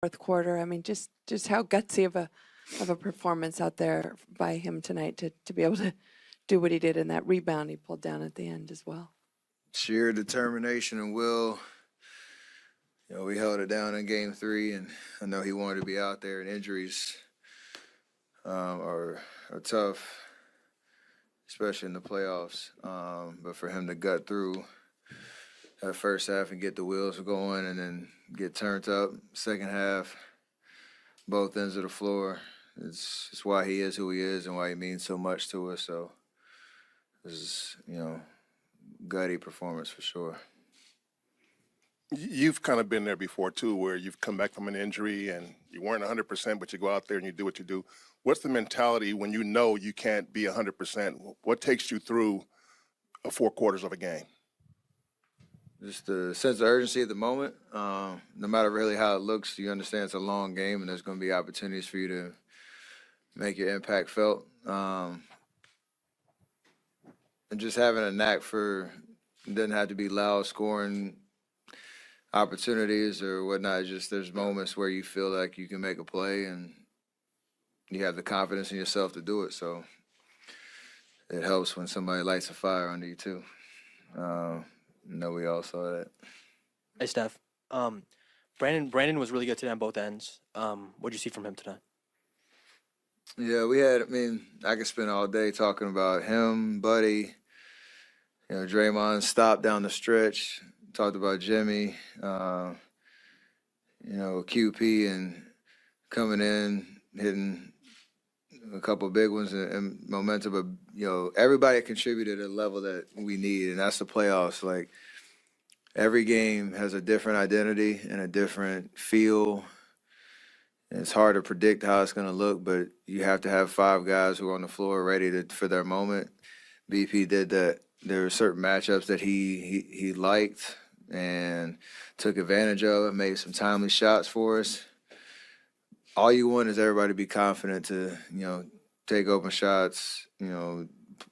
fourth quarter. I mean, just how gutsy of a performance out there by him tonight to be able to do what he did, and that rebound he pulled down at the end as well. Sheer determination and will. You know, we held it down in game 3, and I know he wanted to be out there, and injuries are tough, especially in the playoffs. But for him to gut through that first half and get the wheels going and then get turned up second half, both ends of the floor, it's why he is who he is and why he means so much to us. So this is, you know, gutty performance for sure. You've kind of been there before, too, where you've come back from an injury and you weren't 100%, but you go out there and you do what you do. What's the mentality when you know you can't be 100%? What takes you through 4 quarters of a game? Just the sense of urgency at the moment. No matter really how it looks, you understand it's a long game and there's going to be opportunities for you to make your impact felt. And just having a knack for, it doesn't have to be loud scoring opportunities or whatnot. Just there's moments where you feel like you can make a play and you have the confidence in yourself to do it. So it helps when somebody lights a fire under you too. No, we all saw that. Hey, Steph. Brandon was really good today on both ends. What did you see from him tonight? Yeah, we had, I mean, I could spend all day talking about him, Buddy, you know, Draymond stopped down the stretch, talked about Jimmy, you know, QP and coming in, hitting a couple big ones and momentum, but, you know, everybody contributed at a level that we need, and that's the playoffs. Like, every game has a different identity and a different feel. And it's hard to predict how it's going to look, but you have to have 5 guys who are on the floor ready for their moment. BP did that. There were certain matchups that he liked and took advantage of, made some timely shots for us. All you want is everybody to be confident to, you know, take open shots, you know,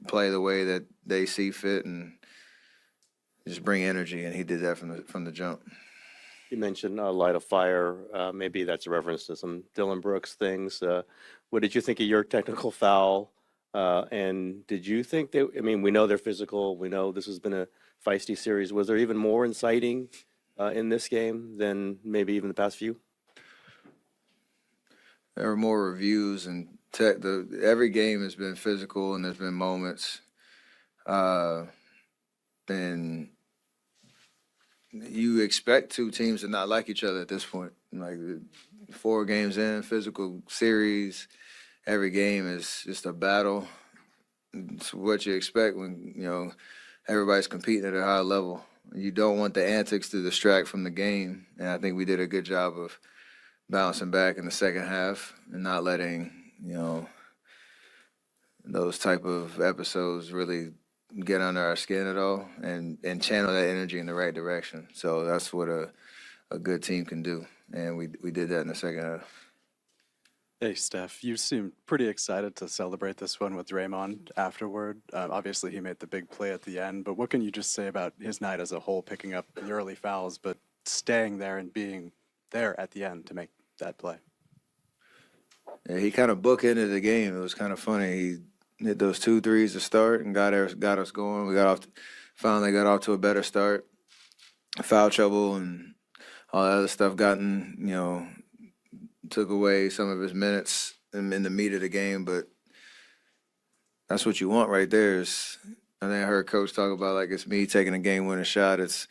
play the way that they see fit and just bring energy, and he did that from the jump. You mentioned light a fire. Maybe that's a reference to some Dylan Brooks things. What did you think of your technical foul? And did you think that, I mean, we know they're physical. We know this has been a feisty series. Was there even more inciting in this game than maybe even the past few? There were more reviews, and every game has been physical, and there's been moments. And you expect 2 teams to not like each other at this point. Like 4 games in, physical series, every game is just a battle. It's what you expect when, you know, everybody's competing at a high level. You don't want the antics to distract from the game, and I think we did a good job of bouncing back in the second half and not letting, you know, those type of episodes really get under our skin at all, and channel that energy in the right direction. So that's what a good team can do, and we did that in the second half. Hey, Steph, you seem pretty excited to celebrate this one with Draymond afterward. Obviously, he made the big play at the end, but what can you just say about his night as a whole, picking up the early fouls, but staying there and being there at the end to make that play? Yeah, he kind of bookended the game. It was kind of funny. He hit those 2 threes to start and got us going. We finally got off to a better start. Foul trouble and all that other stuff took away some of his minutes in the meat of the game, but that's what you want right there. I think I heard Coach talk about, like, it's me taking a game-winning shot. It's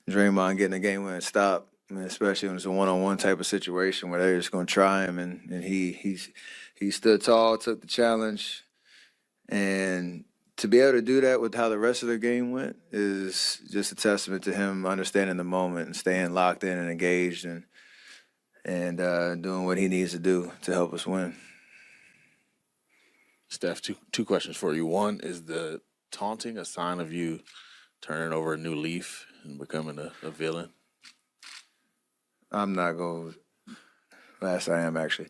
Draymond getting a game-winning stop, I mean, especially when it's a one-on-one type of situation where they're just going to try him, and he stood tall, took the challenge. And to be able to do that with how the rest of the game went is just a testament to him understanding the moment and staying locked in and engaged and doing what he needs to do to help us win. Steph, two questions for you. One, is the taunting a sign of you turning over a new leaf and becoming a villain? I'm not going to. Yes, I am, actually.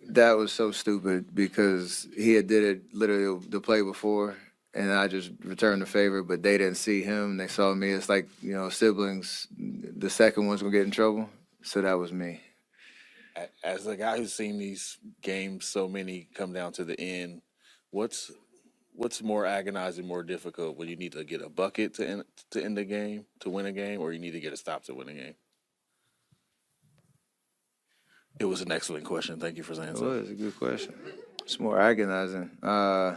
That was so stupid because he had did it literally the play before, and I just returned the favor, but they didn't see him. They saw me. It's like, you know, siblings, the second one's going to get in trouble. So that was me. As a guy who's seen these games, so many come down to the end, what's more agonizing, more difficult, when you need to get a bucket to end the game, to win a game, or you need to get a stop to win a game? It was an excellent question. Thank you for saying It so. was a good question. It's more agonizing. I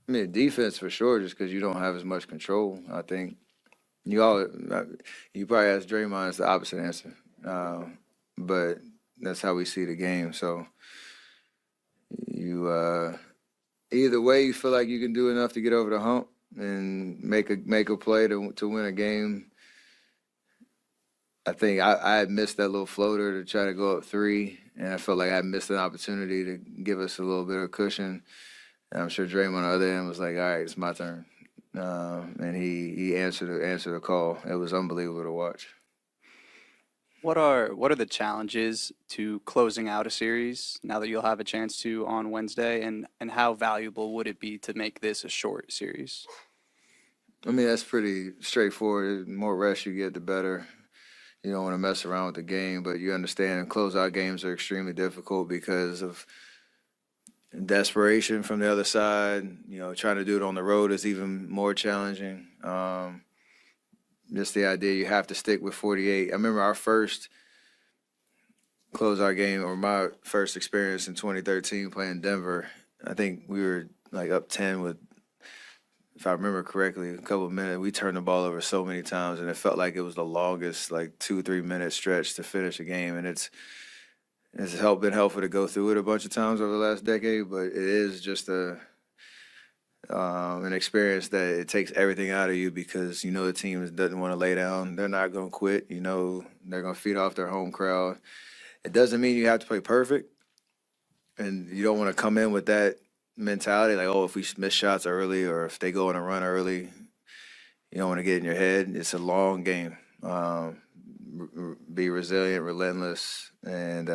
mean, defense for sure, just because you don't have as much control. I think you probably asked Draymond, it's the opposite answer. But that's how we see the game. So you either way, you feel like you can do enough to get over the hump and make a play to win a game. I think I had missed that little floater to try to go up 3, and I felt like I missed an opportunity to give us a little bit of cushion. And I'm sure Draymond on the other end was like, "All right, it's my turn," and he answered the call. It was unbelievable to watch. What are the challenges to closing out a series now that you'll have a chance to on Wednesday, and how valuable would it be to make this a short series? I mean, that's pretty straightforward. The more rest you get, the better. You don't want to mess around with the game, but you understand closeout games are extremely difficult because of desperation from the other side. You know, trying to do it on the road is even more challenging. Just the idea you have to stick with 48. I remember our first closeout game, or my first experience in 2013 playing Denver. I think we were like up 10 with, if I remember correctly, a couple of minutes. We turned the ball over so many times, and it felt like it was the longest, like 2-3 minute stretch to finish a game. And it's been helpful to go through it a bunch of times over the last decade, but it is just an experience that it takes everything out of you, because you know the team doesn't want to lay down. They're not going to quit. You know they're going to feed off their home crowd. It doesn't mean you have to play perfect, and you don't want to come in with that mentality like, oh, if we miss shots early or if they go on a run early, you don't want to get in your head. It's a long game. Be resilient, relentless, and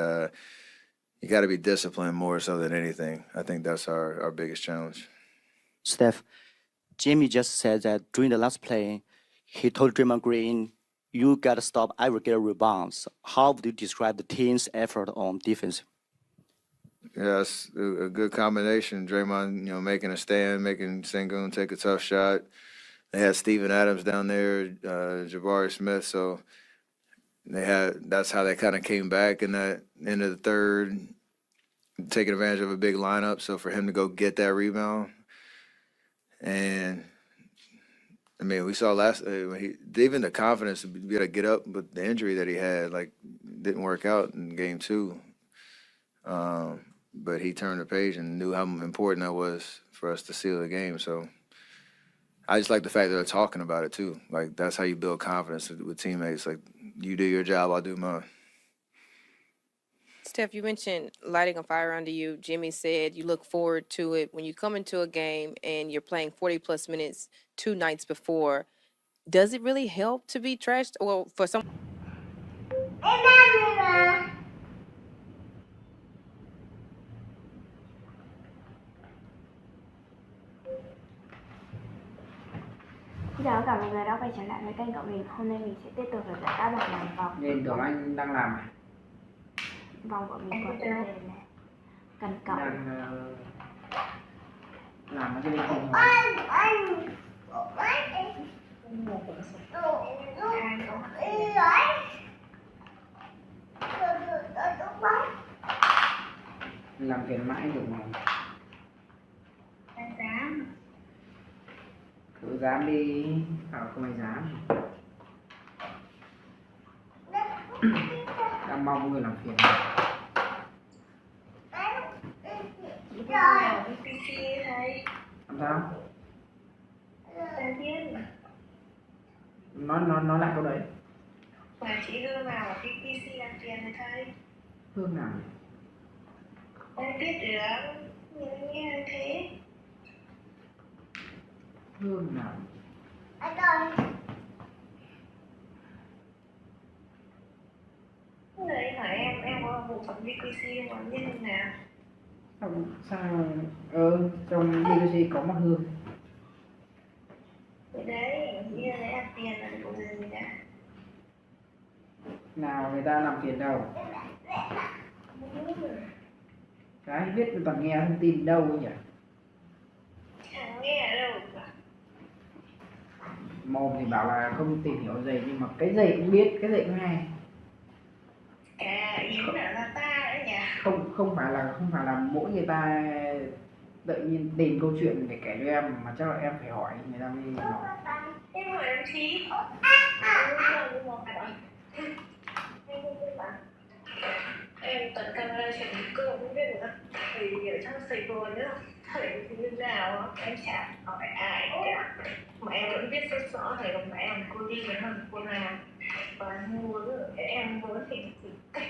you got to be disciplined more so than anything. I think that's our biggest challenge. Steph, Jimmy just said that during the last play, he told Draymond Green, "You got to stop. I will get rebounds." How would you describe the team's effort on defense? Yeah, it's a good combination. Draymond, making a stand, making Sengun take a tough shot. They had Steven Adams down there, Jabari Smith, so that's how they kind of came back in that end of the third, taking advantage of a big lineup. So for him to go get that rebound, and I mean, we saw even the confidence to be able to get up, but the injury that he had, didn't work out in game 2. But he turned the page and knew how important that was for us to seal the game. So I just like the fact that they're talking about it too. Like, that's how you build confidence with teammates. Like, you do your job, I'll do mine. Steph, you mentioned lighting a fire under you. Jimmy said you look forward to it when you come into a game and you're playing 40-plus minutes 2 nights before. Does it really help to be trashed? Well, for some. Xin chào tất cả mọi người đã quay trở lại với kênh của mình. Hôm nay mình sẽ tiếp tục với các bạn làm vòng. Nên tưởng anh đang làm à? Vòng của mình có tên là cần cậu. Đang làm ở trên phòng. Làm tiền mãi được mà. Anh dám. Cứ dám đi, không ai dám. Đang mong người làm phiền. Chỉ có vào với PC thôi. Làm sao? Tôi biết. Nói lại câu đấy. Mà chỉ đưa vào cái PC làm phiền này thôi. Hương nào? Không biết được. Nhưng nghe thế. Hương nào? Anh ơi. Đấy hỏi em có bộ phận VPC không? Biết không nào? Sao? Trong VPC có một Hương. Đấy, như là em tiền là bộ gì đã. Nào người ta làm phiền đâu. Cái biết toàn nghe thông tin đâu ấy nhỉ? Chẳng nghe đâu. Mồm thì bảo là không tìm hiểu gì nhưng mà cái gì cũng biết, cái gì cũng nghe. Ý là ta đấy nhỉ? Không phải là mỗi người ta tự nhiên tìm câu chuyện để kể cho em, mà chắc là em phải hỏi người ta mới nói. Em hỏi em chí. Em tận camera chuẩn bị cơ không biết nữa. Thì ở trong Sài Gòn nữa, thầy thì như nào em chả hỏi ai cả. Mà em vẫn biết rất rõ thầy đồng mẹ em cô đi với hơn cô nào. Và mua em muốn thì cách.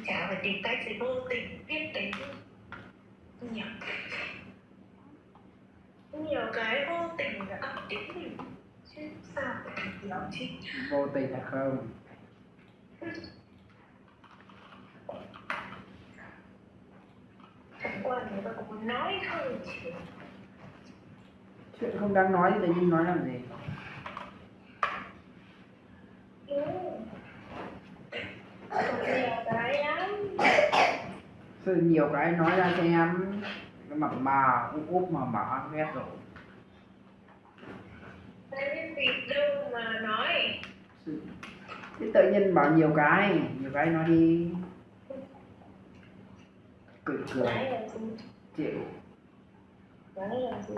Chả phải tìm cách gì vô tình biết đến nhiều cái vô tình là ấp tính mình chứ sao phải làm chi. Vô tình là không. Chẳng qua người ta cũng muốn nói thôi chứ. Chuyện không đáng nói thì tự nhiên nói làm gì. Nhiều cái lắm. Sao nhiều cái nói ra cho em. Cái mặt mà úp mà mở ghét rồi. Cái gì đâu mà nói. Thế tự nhiên bảo nhiều cái nói đi. Cười Nói là gì? chịu. Nói là gì?